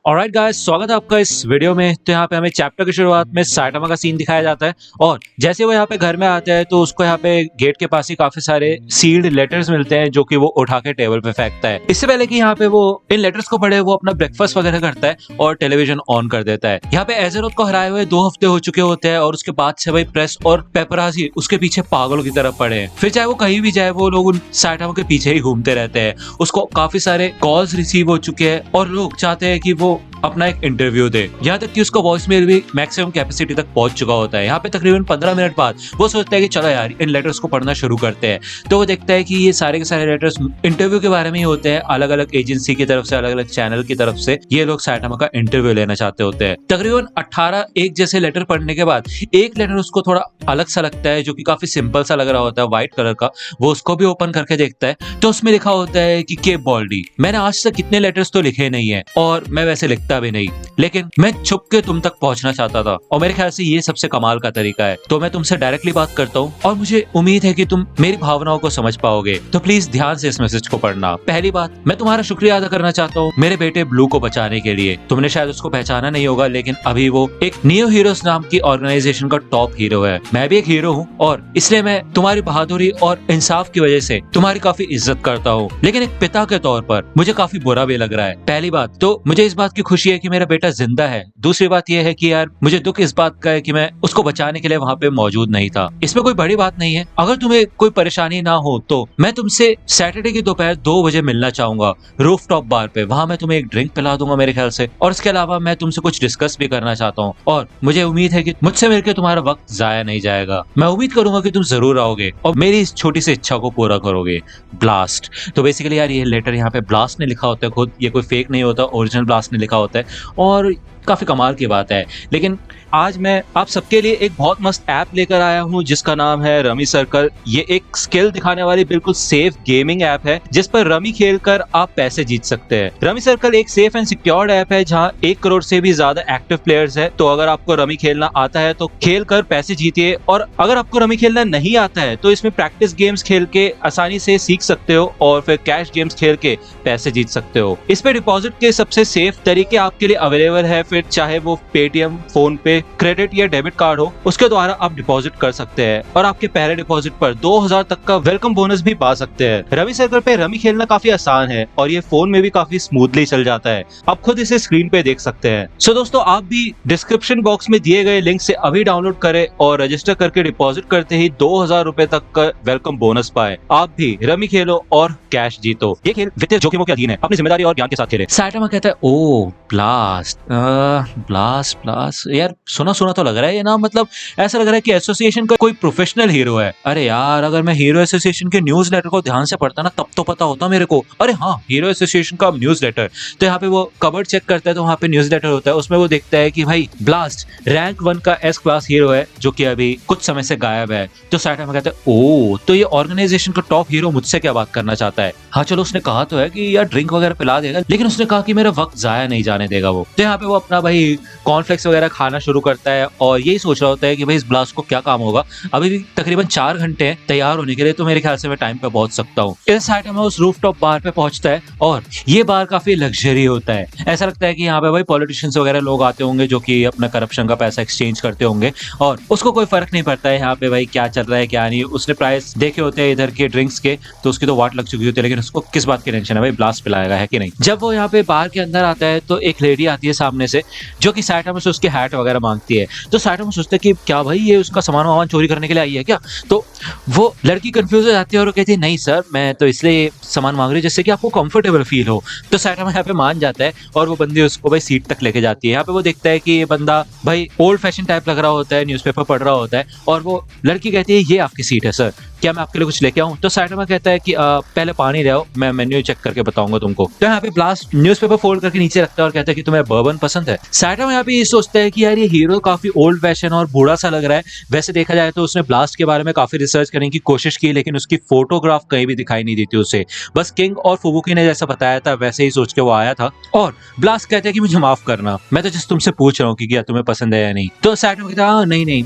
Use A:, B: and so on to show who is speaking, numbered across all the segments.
A: Alright guys, स्वागत है आपका इस वीडियो में। तो यहाँ पे हमें चैप्टर की शुरुआत में साइटामा का सीन दिखाया जाता है और जैसे वो यहाँ पे घर में आता है तो उसको यहाँ पे गेट के पास ही काफी सारे सील्ड लेटर्स मिलते हैं जो कि वो उठा के टेबल पे फेंकता है। इससे पहले कि यहाँ पे वो इन लेटर्स को पढ़े, वो अपना ब्रेकफास्ट वगैरह करता है और टेलीविजन ऑन कर देता है। यहाँ पे एज़ेरोथ को हराए हुए 2 हफ्ते हो चुके होते हैं और उसके बाद से भाई प्रेस और पेपराजी उसके पीछे पागलों की तरफ पड़े हैं। फिर चाहे वो कहीं भी जाए, वो लोग उन साइटामा के पीछे ही घूमते रहते हैं। उसको काफी सारे कॉल्स रिसीव हो चुके हैं और लोग चाहते हैं कि वो अपना एक इंटरव्यू दे। यहाँ तक कि उसका वॉइस मेल भी मैक्सिमम कैपेसिटी तक पहुंच चुका होता है। यहाँ पे तकरीबन 15 मिनट बाद वो सोचता है कि चलो यार इन लेटर्स को पढ़ना शुरू करते हैं। तो वो देखता है कि ये सारे के सारे लेटर्स इंटरव्यू के बारे में ही होते हैं। अलग अलग एजेंसी की तरफ से, अलग अलग चैनल की तरफ से ये लोग साइटामा का इंटरव्यू लेना चाहते होते हैं। तकरीबन 18 एक जैसे लेटर पढ़ने के बाद एक लेटर उसको थोड़ा अलग सा लगता है, जो कि काफी सिंपल सा लग रहा होता है, व्हाइट कलर का। वो उसको भी ओपन करके देखता है तो उसमें लिखा होता है कि केप बॉल्डी, मैंने आज तक कितने लेटर्स तो लिखे नहीं है और मैं वैसे लिखता भी नहीं, लेकिन मैं छुप के तुम तक पहुंचना चाहता था और मेरे ख्याल से ये सबसे कमाल का तरीका है। तो मैं तुमसे डायरेक्टली बात करता हूँ और मुझे उम्मीद है कि तुम मेरी भावनाओं को समझ पाओगे। तो प्लीज ध्यान से इस मैसेज को पढ़ना। पहली बात, मैं तुम्हारा शुक्रिया अदा करना चाहता हूँ मेरे बेटे ब्लू को बचाने के लिए। तुमने शायद उसको पहचाना नहीं होगा, लेकिन अभी वो एक नियो हीरोज नाम की ऑर्गेनाइजेशन का टॉप हीरो है। मैं भी एक हीरो हूँ और इसलिए मैं तुम्हारी बहादुरी और इंसाफ की वजह से तुम्हारी काफी इज्जत करता हूँ, लेकिन एक पिता के तौर पर मुझे काफी बुरा भी लग रहा है। पहली बात तो मुझे इस बात की खुशी है कि मेरा बेटा जिंदा है। दूसरी बात यह है कि यार मुझे दुख इस बात का है कि मैं उसको बचाने के लिए वहां पे मौजूद नहीं था। इसमें कोई बड़ी बात नहीं है। अगर तुम्हें कोई परेशानी ना हो तो मैं तुमसे सैटरडे की दोपहर 2 बजे मिलना चाहूंगा रूफ टॉप बार पे। वहां मैं तुम्हें एक ड्रिंक पिला दूंगा मेरे ख्याल से, और इसके अलावा मैं तुमसे कुछ डिस्कस भी करना चाहता हूँ और मुझे उम्मीद है कि मुझसे मिलकर तुम्हारा वक्त जाया नहीं जाएगा। मैं उम्मीद करूंगा कि तुम जरूर आओगे और मेरी इस छोटी सी इच्छा को पूरा करोगे। ब्लास्ट। तो बेसिकली यार ये लेटर यहाँ पे ब्लास्ट ने लिखा होता है खुद, ये कोई फेक नहीं होता, ओरिजिनल ब्लास्ट ने लिखा होता है और काफी कमाल की बात है। लेकिन आज मैं आप सबके लिए एक बहुत मस्त ऐप लेकर आया हूँ जिसका नाम है रमी सर्कल। ये एक स्किल दिखाने वाली बिल्कुल सेफ गेमिंग ऐप है जिस पर रमी खेलकर आप पैसे जीत सकते हैं। रमी सर्कल एक सेफ एंड सिक्योर्ड ऐप है जहाँ 1 करोड़ से भी ज्यादा एक्टिव प्लेयर्स है। तो अगर आपको रमी खेलना आता है तो खेल कर पैसे जीतिए, और अगर आपको रमी खेलना नहीं आता है तो इसमें प्रैक्टिस गेम्स खेल के आसानी से सीख सकते हो और फिर कैश गेम्स खेल के पैसे जीत सकते हो। इस पे डिपॉजिट के सबसे सेफ तरीके आपके लिए अवेलेबल है। फिर चाहे वो पेटीएम, फोन पे, क्रेडिट या डेबिट कार्ड हो, उसके द्वारा आप डिपॉजिट कर सकते हैं और आपके पहले डिपॉजिट पर 2000 तक का वेलकम बोनस भी पा सकते हैं। रमी सर्कल पे रमी खेलना काफी आसान है और ये फोन में भी काफी स्मूथली चल जाता है। आप खुद इसे स्क्रीन पे देख सकते हैं। सो दोस्तों, आप भी डिस्क्रिप्शन बॉक्स में दिए गए लिंक से अभी डाउनलोड करें और रजिस्टर करके डिपॉजिट करते ही 2000 रुपए तक का वेलकम बोनस पाए। आप भी रमी खेलो और कैश जीतो। ये खेल वित्तीय जोखिमों के अधीन है, अपनी जिम्मेदारी और ज्ञान के साथ खेलें। साइटामा कहता है ओ ब्लास्ट ब्लास्ट ब्लास्ट। यार सुना सुना तो लग रहा है ये नाम, मतलब ऐसा लग रहा है कि एसोसिएशन का कोई प्रोफेशनल हीरो है। अरे यार, अगर मैं हीरो एसोसिएशन के न्यूज लेटर को ध्यान से पढ़ता ना तब तो पता होता मेरे को। अरे हाँ, हीरो एसोसिएशन का न्यूज लेटर। तो यहाँ पे वो कबर्ड चेक करता है तो वहाँ पे न्यूज लेटर होता है। उसमें वो देखता है कि भाई ब्लास्ट रैंक 1 का एस क्लास हीरो है जो कि अभी कुछ समय से गायब है। तो साइटामा कहता है ओ, तो ये ऑर्गेनाइजेशन का टॉप हीरो मुझसे क्या बात करना चाहता है। हाँ चलो, उसने कहा तो है कि यार ड्रिंक वगैरह पिला देगा, लेकिन उसने कहा कि मेरा वक्त जाया नहीं जाने देगा वो। तो यहाँ पे वो अपना भाई कॉर्नफ्लेक्स वगैरह खाना शुरू करता है और यही सोच रहा होता है कि भाई इस ब्लास्ट को क्या काम होगा। अभी भी तकरीबन 4 घंटे हैं तैयार होने के लिए, तो मेरे ख्याल से मैं टाइम पे पहुंच सकता हूँ। इस साइटामा उस रूफटॉप बार पे पहुंचता है और ये बार काफी लग्जरी होता है। ऐसा लगता है कि यहाँ पे भाई पॉलिटिशियंस वगैरह लोग आते होंगे जो कि अपना करप्शन का पैसा एक्सचेंज करते होंगे और उसको कोई फर्क नहीं पड़ता है यहाँ पे भाई क्या चल रहा है क्या नहीं। उसने प्राइस देखे होते हैं इधर के ड्रिंक्स के, तो उसकी तो वाट लग चुकी होती है, लेकिन उसको किस बात की टेंशन है, भाई ब्लास्ट पिलाएगा है कि नहीं। जब वो यहाँ पे बार के अंदर आता है तो एक लेडी आती है सामने से जो कि साइटामा से उसके हैट वगैरह मांगती है। तो साइटामा सोचता है कि क्या भाई ये उसका सामान वामान चोरी करने के लिए आई है क्या। तो वो लड़की कंफ्यूज हो जाती है और वो कहती है नहीं सर, मैं तो इसलिए सामान मांग रही हूँ जिससे कि आपको कंफर्टेबल फील हो। तो साइटामा यहाँ पे मान जाता है और वो बंदी उसको भाई सीट तक लेके जाती है। यहाँ पे वो देखता है कि ये बंदा भाई ओल्ड फैशन टाइप लग रहा होता है, न्यूज़पेपर पढ़ रहा होता है, और वो लड़की कहती है ये आपकी सीट है सर, क्या मैं आपके लिए कुछ लेके आऊं। तो साइटामा कहता है कि पहले पानी ले आओ, मैं मेन्यू चेक करके बताऊंगा तुमको। तो यहाँ पे ब्लास्ट न्यूज़पेपर फोल्ड करके नीचे रखता है और कहता है कि तुम्हें बर्बन पसंद है। साइटामा यहाँ पे ये सोचता है कि यार ये हीरो काफी ओल्ड फैशन और बूढ़ा सा लग रहा है। वैसे देखा जाए तो उसने ब्लास्ट के बारे में काफी रिसर्च करने की कोशिश की, लेकिन उसकी फोटोग्राफ कहीं भी दिखाई नहीं देती उसे। बस किंग और फुबुकी ने जैसा बताया था वैसे ही सोच के वो आया था। और ब्लास्ट कहता है कि मुझे माफ करना, मैं तो जस्ट तुमसे पूछ रहा हूँ कि क्या तुम्हें पसंद है या नहीं। तो साइटामा कहता है नहीं नहीं,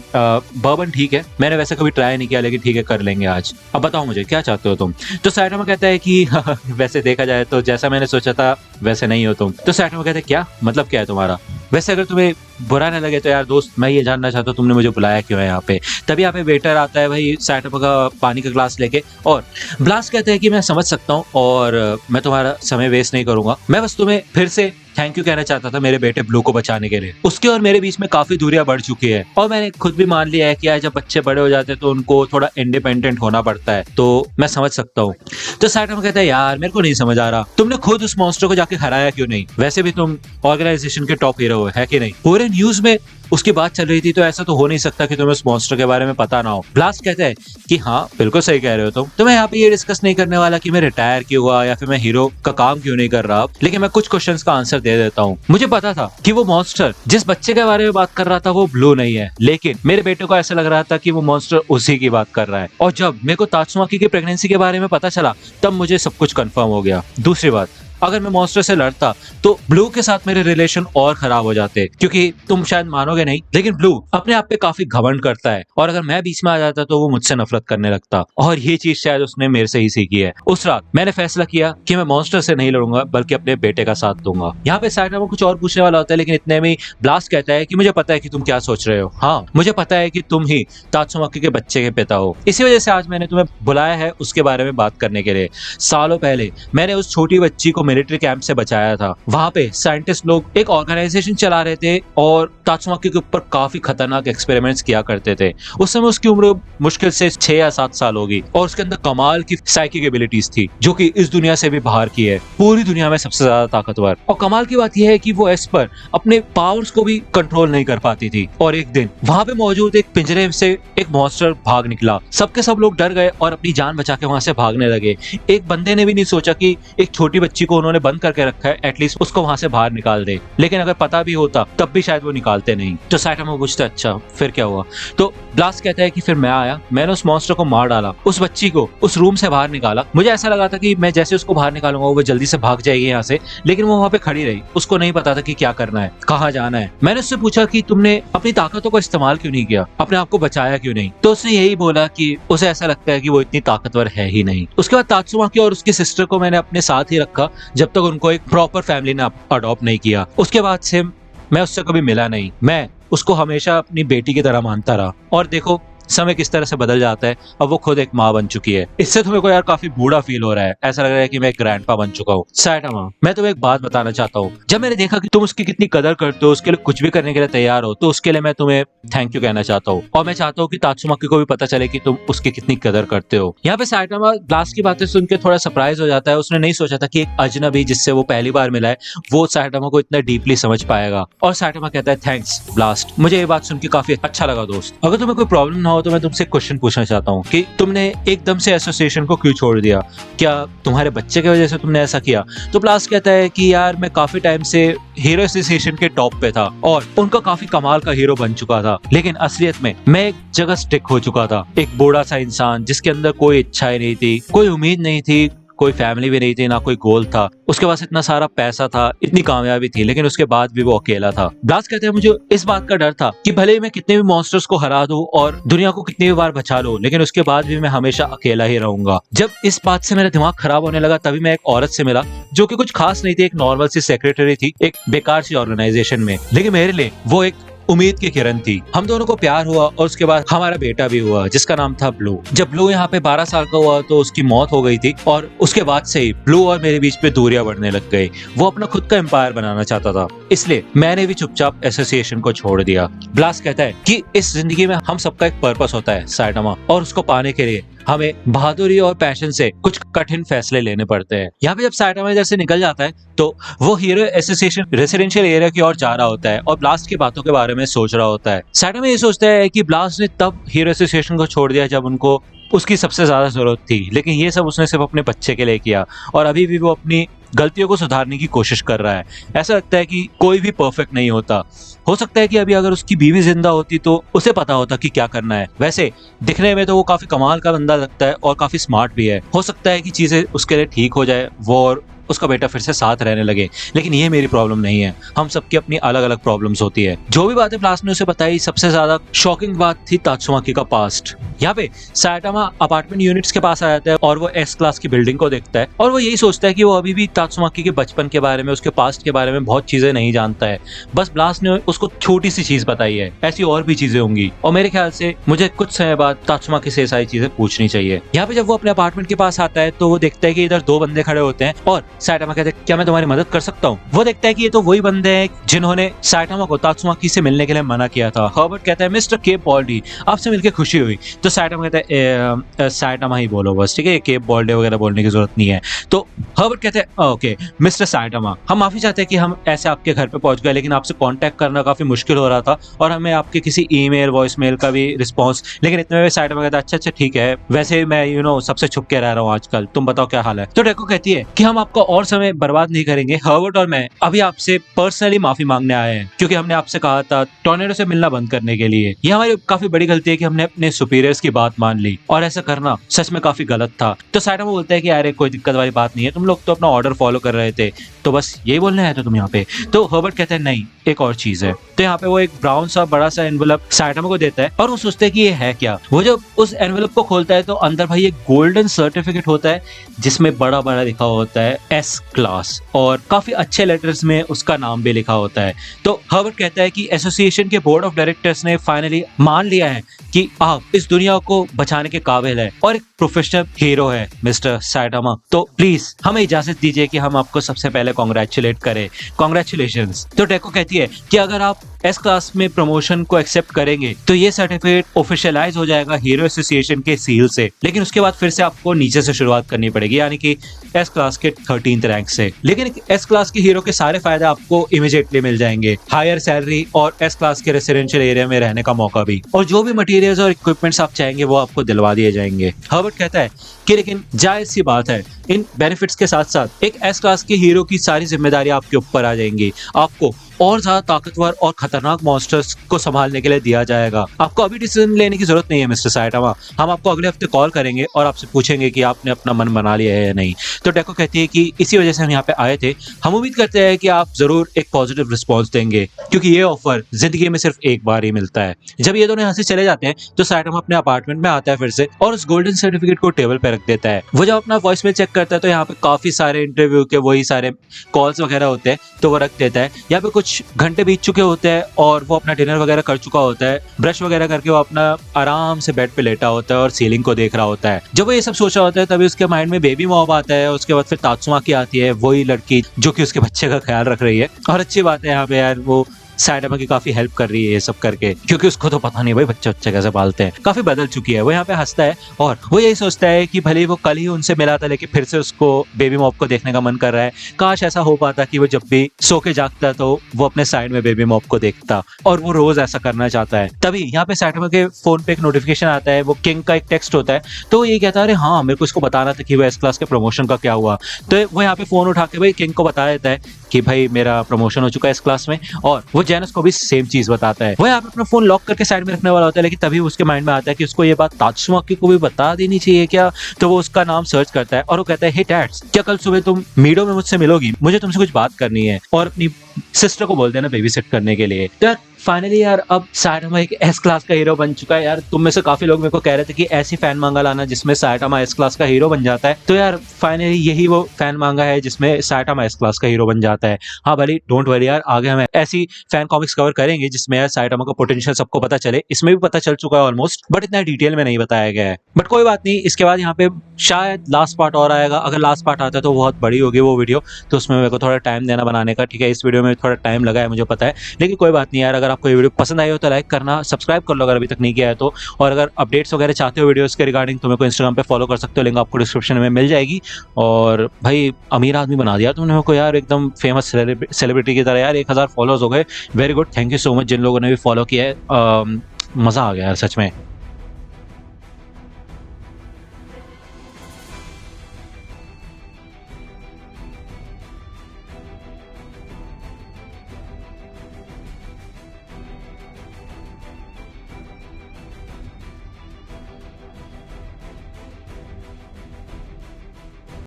A: बर्बन ठीक है, मैंने वैसे कभी ट्राई नहीं किया, लेकिन ठीक है कर लेंगे। करेंगे आज, अब बताओ मुझे क्या चाहते हो तुम। तो साइटामा कहता है कि वैसे देखा जाए तो जैसा मैंने सोचा था वैसे नहीं हो तुम। तो साइटामा कहता है क्या मतलब, क्या है तुम्हारा? वैसे अगर तुम्हें बुरा न लगे तो यार दोस्त, मैं ये जानना चाहता हूँ तुमने मुझे बुलाया क्यों है यहाँ पे। तभी यहाँ पे वेटर आता है भाई साइटामा का पानी का ग्लास लेके, और ब्लास्ट कहता है कि मैं समझ सकता हूँ और मैं तुम्हारा समय वेस्ट नहीं करूंगा, मैं बस तुम्हें फिर से थैंक यू कहना चाहता था मेरे बेटे ब्लू को बचाने के लिए। उसके और मेरे बीच में काफी दूरियां बढ़ चुकी है और मैंने खुद भी मान लिया है कि यार जब बच्चे बड़े हो जाते हैं तो उनको थोड़ा इंडिपेंडेंट होना पड़ता है, तो मैं समझ सकता हूँ। तो साइटामा कहता है यार मेरे को नहीं समझ आ रहा तुमने खुद उस मॉन्स्टर को जाके हराया क्यों नहीं, वैसे भी तुम ऑर्गेनाइजेशन के टॉप हीरो है कि नहीं, पूरे न्यूज में उसकी बात चल रही थी, तो ऐसा तो हो नहीं सकता कि तुम्हें उस मॉन्स्टर के बारे में पता ना हो। ब्लास्ट कहता है कि हाँ बिल्कुल सही कह रहे हो तुम, तो मैं यहाँ पे ये डिस्कस नहीं करने वाला कि मैं रिटायर क्यों हुआ या फिर मैं हीरो का काम क्यों नहीं कर रहा, लेकिन मैं कुछ क्वेश्चंस का आंसर दे देता हूँ। मुझे पता था कि वो मॉन्स्टर जिस बच्चे के बारे में बात कर रहा था वो ब्लू नहीं है, लेकिन मेरे बेटे को ऐसा लग रहा था कि वो मॉन्स्टर उसी की बात कर रहा है, और जब मेरे को तात्सुमाकी की प्रेगनेंसी के बारे में पता चला तब मुझे सब कुछ कंफर्म हो गया। दूसरी बात, अगर मैं मॉन्स्टर से लड़ता तो ब्लू के साथ मेरे रिलेशन और खराब हो जाते, क्योंकि तुम शायद मानोगे नहीं लेकिन ब्लू अपने आप पे काफी घमंड करता है, और अगर मैं बीच में आ जाता तो वो मुझसे नफरत करने लगता, और ये चीज शायद उसने मेरे से ही सीखी है। उस रात मैंने फैसला किया कि मैं मॉन्स्टर से नहीं लड़ूंगा बल्कि अपने बेटे का साथ दूंगा। यहाँ पे साइटामा कुछ और पूछने वाला होता है, लेकिन इतने में ब्लास्ट कहता है कि मुझे पता है कि तुम क्या सोच रहे हो, हाँ मुझे पता है कि तुम ही तात्सुमाकी के बच्चे के पिता हो, इसी वजह से आज मैंने तुम्हें बुलाया है उसके बारे में बात करने के लिए। सालों पहले मैंने उस छोटी बच्ची को मिलिट्री कैंप से बचाया था, वहां पे साइंटिस्ट लोग एक ऑर्गेनाइजेशन चला रहे थे और तात्सुमाकी के ऊपर काफी खतरनाक एक्सपेरिमेंट्स किया करते थे। उस समय उसकी उम्र मुश्किल से 6 या 7 साल होगी और उसके अंदर कमाल की साइकिक एबिलिटीज थी जो कि इस दुनिया से भी बाहर की है, पूरी दुनिया में सबसे ज्यादा ताकतवर। और कमाल की बात यह है कि वो एस्पर अपने पावर्स को भी कंट्रोल नहीं कर पाती थी, और एक दिन वहां पे मौजूद एक पिंजरे से एक मॉन्स्टर भाग निकला। सबके सब लोग डर गए और अपनी जान बचा के वहां से भागने लगे। एक बंदे ने भी नहीं सोचा कि एक छोटी बच्ची को उन्होंने बंद करके रखा है, एटलीस्ट उसको वहां से बाहर निकाल दे, लेकिन अगर पता भी होता तब भी शायद वो निकालते नहीं। तो साइटामा पूछता अच्छा फिर क्या हुआ। तो ब्लास्ट कहता है कि फिर मैं आया, मैंने उस मॉन्स्टर को मार डाला, उस बच्ची को उस रूम से बाहर निकाला। मुझे ऐसा लगा था कि मैं जैसे उसको बाहर निकालूंगा वो जल्दी से भाग जाएगी यहाँ से, लेकिन वो वहां पे खड़ी रही, उसको नहीं पता था कि क्या करना है, कहाँ जाना है। मैंने उससे पूछा कि तुमने अपनी ताकतों का इस्तेमाल क्यों नहीं किया, अपने आप को बचाया क्यों नहीं, तो उसने यही बोला कि उसे ऐसा लगता है कि वो इतनी ताकतवर है ही नहीं। उसके बाद तात्सुमाकी और उसकी सिस्टर को मैंने अपने साथ ही रखा जब तक उनको एक प्रॉपर फैमिली ने अडॉप्ट नहीं किया। उसके बाद से मैं उससे कभी मिला नहीं, मैं उसको हमेशा अपनी बेटी की तरह मानता रहा, और देखो समय किस तरह से बदल जाता है, अब वो खुद एक माँ बन चुकी है। इससे तुम्हें को यार काफी बूढ़ा फील हो रहा है, ऐसा लग रहा है कि मैं एक ग्रैंडपा बन चुका हूँ। साइटामा मैं तुम्हें एक बात बताना चाहता हूँ, जब मैंने देखा कि तुम उसकी कितनी कदर करते हो, उसके लिए कुछ भी करने के लिए तैयार हो, तो उसके लिए मैं तुम्हें थैंक यू कहना चाहता हूँ, और मैं चाहता हूँ कि तात्सुमाकी को भी पता चले कि तुम उसकी कितनी कदर करते हो। यहाँ पे साइटामा ग्लास की बातें सुन के थोड़ा सरप्राइज हो जाता है, उसने नहीं सोचा था कि एक अजनबी जिससे वो पहली बार मिला है वो साइटामा को इतना डीपली समझ पाएगा। और साइटामा कहता है थैंक्स ब्लास्ट, मुझे ये बात सुन के काफी अच्छा लगा दोस्त। अगर तुम्हें कोई प्रॉब्लम ना हो तो मैं तुमसे क्वेश्चन पूछना चाहता हूँ कि तुमने एकदम से एसोसिएशन को क्यों छोड़ दिया, क्या तुम्हारे बच्चे की वजह से तुमने ऐसा किया। तो ब्लास्ट कहता है कि यार मैं काफी टाइम से हीरो एसोसिएशन के टॉप पे था और उनका काफी कमाल का हीरो बन चुका था, लेकिन असलियत में मैं एक जगह स्टिक हो चुका था, एक बूढ़ा सा इंसान जिसके अंदर कोई इच्छा ही नहीं थी, कोई उम्मीद नहीं थी, कोई फैमिली भी नहीं थी, ना कोई गोल था, उसके पास इतना सारा पैसा था, इतनी कामयाबी थी, लेकिन उसके बाद भी वो अकेला था। ब्लास्ट कहते हैं मुझे इस बात का डर था कि भले ही मैं कितने भी मॉन्स्टर्स को हरा दूं और दुनिया को कितनी भी बार बचा लूं, लेकिन उसके बाद भी मैं हमेशा अकेला ही रहूंगा। जब इस बात से मेरा दिमाग खराब होने लगा तभी मैं एक औरत से मिला जो कि कुछ खास नहीं थी, एक नॉर्मल सी सेक्रेटरी थी एक बेकार सी ऑर्गेनाइजेशन में, लेकिन मेरे लिए वो एक उम्मीद की किरण थी। हम दोनों को प्यार हुआ और उसके बाद हमारा बेटा भी हुआ जिसका नाम था ब्लू। जब ब्लू यहाँ पे 12 साल का हुआ तो उसकी मौत हो गई थी, और उसके बाद से ही ब्लू और मेरे बीच पे दूरियां बढ़ने लग गई। वो अपना खुद का एम्पायर बनाना चाहता था, इसलिए मैंने भी चुपचाप एसोसिएशन को छोड़ दिया। ब्लास्ट कहता है कि इस जिंदगी में हम सबका एक पर्पस होता है साइटामा, और उसको पाने के लिए हमें बहादुरी और पैशन से कुछ कठिन फैसले लेने पड़ते हैं। यहाँ पे जब साइटामा इधर से निकल जाता है तो वो हीरो एसोसिएशन रेसिडेंशियल एरिया की ओर जा रहा होता है और ब्लास्ट की बातों के बारे में सोच रहा होता है। साइटामा ये सोचता है कि ब्लास्ट ने तब हीरो एसोसिएशन को छोड़ दिया जब उनको उसकी सबसे ज्यादा जरूरत थी, लेकिन ये सब उसने सिर्फ अपने बच्चे के लिए किया, और अभी भी वो अपनी गलतियों को सुधारने की कोशिश कर रहा है। ऐसा लगता है कि कोई भी परफेक्ट नहीं होता, हो सकता है कि अभी अगर उसकी बीवी जिंदा होती तो उसे पता होता कि क्या करना है। वैसे दिखने में तो वो काफी कमाल का बंदा लगता है और काफी स्मार्ट भी है, हो सकता है कि चीजें उसके लिए ठीक हो जाए, वो और उसका बेटा फिर से साथ रहने लगे। लेकिन ये मेरी प्रॉब्लम नहीं है, हम सबकी अपनी अलग अलग प्रॉब्लम्स होती है। जो भी बातें फ्लास्क ने उसे बताई, सबसे ज्यादा शॉकिंग बात थी तात्सुमाकी का पास्ट। यहाँ पे साइटामा अपार्टमेंट यूनिट्स के पास आ जाता है और वो एस क्लास की बिल्डिंग को देखता है और वो यही सोचता है कि वो अभी भी तात्सुमाकी के बचपन के बारे में, उसके पास्ट के बारे में बहुत चीजें नहीं जानता है। बस ब्लास्ट ने उसको छोटी सी चीज बताई है, ऐसी और भी चीजें होंगी और मेरे ख्याल से मुझे कुछ समय बाद तात्सुमाकी से सारी चीजें पूछनी चाहिए। यहाँ पे जब वो अपने अपार्टमेंट के पास आता है तो वो देखता है कि इधर दो बंदे खड़े होते हैं और साइटामा कहते हैं क्या मैं तुम्हारी मदद कर सकता हूँ। वो देखता है कि ये तो वही बंदे हैं जिन्होंने साइटामा को तात्सुमाकी से मिलने के लिए मना किया था। हर्बर्ट कहता है मिस्टर केप बॉल्डी, आपसे मिलकर खुशी हुई। तो साइटामा कहता है साइटामा ही बोलो बस, ठीक है, केप बॉल्डे वगैरह बोलने की जरूरत नहीं है। तो हर्बर्ट कहते हैं ओके मिस्टर साइटामा, हम माफी चाहते हैं कि हम ऐसे आपके घर पे पहुंच गए, लेकिन आपसे कांटेक्ट करना काफी मुश्किल हो रहा था और हमें आपके किसी ईमेल वॉइसमेल का भी रिस्पांस, लेकिन इतने में साइटामा कहता है अच्छा अच्छा ठीक है, वैसे मैं सबसे छुप के रह रहा हूँ आजकल, तुम बताओ क्या हाल है। तो डेको कहती है कि हम आपका और समय बर्बाद नहीं करेंगे, हर्बर्ट और मैं अभी आपसे पर्सनली माफी मांगने आए हैं क्योंकि हमने आपसे कहा था टॉर्नेडो से मिलना बंद करने के लिए। ये हमारी काफी बड़ी गलती है कि हमने अपने सुपीरियर्स की बात मान ली और ऐसा करना सच में काफी गलत था। तो साइटामा बोलता है कि अरे कोई दिक्कत वाली बात नहीं है, तुम लोग तो अपना ऑर्डर फॉलो कर रहे थे, तो बस यही बोलने आए थे तुम यहाँ पे। तो हर्बर्ट कहता है नहीं, एक और चीज है। तो यहाँ पे वो एक ब्राउन सा बड़ा सा एनवेलप साइटामा को देता है और वो सोचते हैं कि ये है क्या। वो जब उस एनवेलप को खोलता है तो अंदर भाई एक गोल्डन सर्टिफिकेट होता है जिसमें बड़ा बड़ा लिखा होता है एस क्लास और काफी अच्छे लेटर्स में उसका नाम भी लिखा होता है। तो हर्बर्ट कहता है कि एसोसिएशन के बोर्ड ऑफ डायरेक्टर्स ने फाइनली मान लिया है कि आप इस दुनिया को बचाने के काबिल है और एक प्रोफेशनल हीरो है मिस्टर साइटामा, तो प्लीज हमें इजाजत दीजिए कि हम आपको सबसे पहले कॉन्ग्रेचुलेट करें। कॉन्ग्रेचुलेशंस। तो डेको कहती है कि अगर आप एस क्लास में प्रमोशन को एक्सेप्ट करेंगे तो ये सर्टिफिकेट ऑफिशियलाइज हो जाएगा हीरो एसोसिएशन के सील से, लेकिन उसके बाद फिर से आपको नीचे से शुरुआत करनी पड़ेगी, यानी कि एस क्लास के 13th रैंक से। लेकिन एस क्लास के हीरो के सारे फायदे आपको इमीडिएटली मिल जाएंगे, हायर सैलरी और एस क्लास के रेसिडेंशियल एरिया में रहने का मौका भी, और जो भी मटेरियल्स और इक्विपमेंट्स आप चाहेंगे वो आपको दिलवा दिए जाएंगे। हर्बर्ट कहता है कि लेकिन जायज सी बात है, इन बेनिफिट्स के साथ साथ एक एस क्लास के हीरो की सारी जिम्मेदारी आपके ऊपर आ जाएंगी, आपको और ज्यादा ताकतवर और खतरनाक मॉन्स्टर्स को संभालने के लिए दिया जाएगा। आपको अभी डिसीजन लेने की जरूरत नहीं है मिस्टर साइटामा, हम आपको अगले हफ्ते कॉल करेंगे और आपसे पूछेंगे कि आपने अपना मन बना लिया है या नहीं। तो डेको कहती है कि इसी वजह से हम यहाँ पे आए थे, हम उम्मीद करते हैं कि आप जरूर एक पॉजिटिव रिस्पॉन्स देंगे क्योंकि ये ऑफर जिंदगी में सिर्फ एक बार ही मिलता है। जब ये दोनों यहाँ से चले जाते हैं तो साइटामा अपने अपार्टमेंट में आता है फिर से और उस गोल्डन सर्टिफिकेट को टेबल पे रख देता है। वो जब अपना वॉइसमेल चेक करता है तो यहाँ पे काफी सारे इंटरव्यू के वही सारे कॉल्स वगैरह होते हैं, तो वो रख देता है। यहाँ पे कुछ घंटे बीत चुके होते हैं और वो अपना डिनर वगैरह कर चुका होता है, ब्रश वगैरह करके वो अपना आराम से बेड पे लेटा होता है और सीलिंग को देख रहा होता है। जब वो ये सब सोचा होता है तभी उसके माइंड में बेबी मॉम आता है, उसके बाद फिर तात्सुमाकी आती है, वही लड़की जो कि उसके बच्चे का ख्याल रख रही है। और अच्छी बात है यहाँ पे यार, वो साइटामा की काफी हेल्प कर रही है ये सब करके, क्योंकि उसको तो पता नहीं भाई बच्चे कैसे पालते हैं, काफी बदल चुकी है। वो यहाँ पे हंसता है और वो यही सोचता है कि भले वो कल ही उनसे मिला था लेकिन फिर से उसको बेबी मॉप को देखने का मन कर रहा है। काश ऐसा हो पाता कि वो जब भी सो के जागता तो वो अपने साइड में बेबी मॉप को देखता, और वो रोज ऐसा करना चाहता है। तभी यहाँ पे साइटामा के फोन पे एक नोटिफिकेशन आता है, वो किंग का एक टेक्स्ट होता है, तो ये कहता है अरे हाँ मेरे को इसको बताना था कि वो एस क्लास के प्रमोशन का क्या हुआ। तो वो यहाँ पे फोन उठा के भाई किंग को बता देता है कि भाई मेरा प्रमोशन हो चुका है इस क्लास में, और वो जेनस को भी सेम चीज बताता है। वो यहाँ पे अपना फोन लॉक करके साइड में रखने वाला होता है, लेकिन तभी उसके माइंड में आता है कि उसको ये बात तात्सुमाकी को भी बता देनी चाहिए क्या। तो वो उसका नाम सर्च करता है और वो कहता है हे डैड्स, क्या कल सुबह तुम मीडो में मुझसे मिलोगी, मुझे तुमसे कुछ बात करनी है, और अपनी सिस्टर को बोल देना बेबी सिट करने के लिए। तो फाइनली यार अब साइटामा एक एस क्लास का हीरो बन चुका है। यार तुम में से काफी लोग मेरे को कह रहे थे कि ऐसी फैन मांगा लाना जिसमें साइटामा एस क्लास का हीरो बन जाता है, तो यार फाइनली यही वो फैन मांगा है जिसमें साइटामा एस क्लास का हीरो बन जाता है। हाँ भले डोंट वरी यार, आगे हम ऐसी फैन कॉमिक्स कवर करेंगे जिसमें यार साइटामा का पोटेंशियल सबको पता चले। इसमें भी पता चल चुका है ऑलमोस्ट, बट इतना डिटेल में नहीं बताया गया है। बट कोई बात नहीं, इसके बाद यहाँ पे शायद लास्ट पार्ट और आएगा। अगर लास्ट पार्ट आता है तो बहुत बड़ी होगी वो वीडियो, तो उसमें मेरे को थोड़ा टाइम देना बनाने का, ठीक है। इस वीडियो में थोड़ा टाइम लगा है मुझे पता है, लेकिन कोई बात नहीं यार। अगर आपको ये वीडियो पसंद आई हो तो लाइक करना, सब्सक्राइब कर लो अगर अभी तक नहीं किया है तो, और अगर अपडेट्स वगैरह चाहते हो वीडियोस के रिगार्डिंग तो मेरे को इंस्टाग्राम पे फॉलो कर सकते हो, लिंक आपको डिस्क्रिप्शन में मिल जाएगी। और भाई अमीर आदमी बना दिया तुमने मेरे को यार, एकदम फेमस सेलिब्रिटी की तरह यार। 1000 फॉलोअर्स हो गए, very good, thank you so much जिन लोगों ने भी फॉलो किया है। मजा आ गया यार सच में।